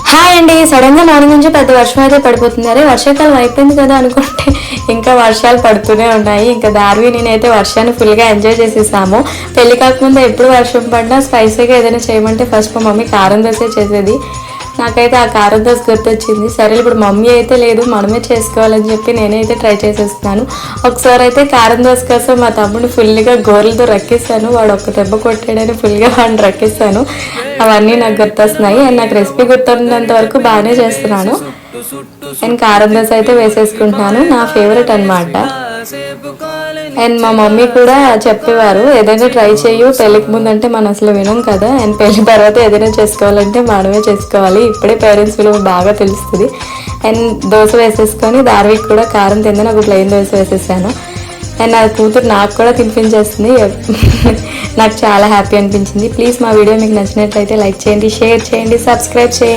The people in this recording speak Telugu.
హాయ్ అండి. సడన్ గా మార్నింగ్ నుంచి పెద్ద వర్షం అయితే పడిపోతుంది. అరే వర్షాకాలం అయిపోయింది కదా అనుకుంటే ఇంకా వర్షాలు పడుతూనే ఉన్నాయి. ఇంకా దార్వి నేనైతే వర్షాన్ని ఫుల్ గా ఎంజాయ్ చేసేసాము. పెళ్లి కాకముందు ఎప్పుడు వర్షం పడినా స్పైసీగా ఏదైనా చేయమంటే ఫస్ట్ మా మమ్మీ కారం దోశ చేసేది. నాకైతే ఆ కారం దోశ గుర్తొచ్చింది. సరే ఇప్పుడు మమ్మీ అయితే లేదు, మనమే చేసుకోవాలని చెప్పి నేనైతే ట్రై చేసేస్తున్నాను. ఒకసారి అయితే కారం దోశ కోసం మా తమ్ముడు ఫుల్గా గోర్లతో రక్కిస్తాను. వాడు ఒక్క దెబ్బ కొట్టాడని ఫుల్గా వాడిని రక్కిస్తాను. అవన్నీ నాకు గుర్తొస్తున్నాయి. అండ్ నాకు రెసిపీ గుర్తున్నంత వరకు బాగానే చేస్తున్నాను. నేను కారం దోశ అయితే వేసేసుకుంటున్నాను. నా ఫేవరెట్ అనమాట. అండ్ మా మమ్మీ కూడా చెప్పేవారు, ఏదైనా ట్రై చేయు, పెళ్ళికి ముందు అంటే మనం అసలు వినం కదా, అండ్ పెళ్లి తర్వాత ఏదైనా చేసుకోవాలంటే మనమే చేసుకోవాలి, ఇప్పుడే పేరెంట్స్ విలువ బాగా తెలుస్తుంది. అండ్ దోశ వేసేసుకొని దార్వికి కూడా కారం తిందని ఒక ప్లెయిన్ దోశ వేసేసాను. అండ్ నా కూతురు నాకు కూడా తినిపించేస్తుంది. నాకు చాలా హ్యాపీ అనిపించింది. ప్లీజ్ మా వీడియో మీకు నచ్చినట్లయితే లైక్ చేయండి, షేర్ చేయండి, సబ్స్క్రైబ్ చేయండి.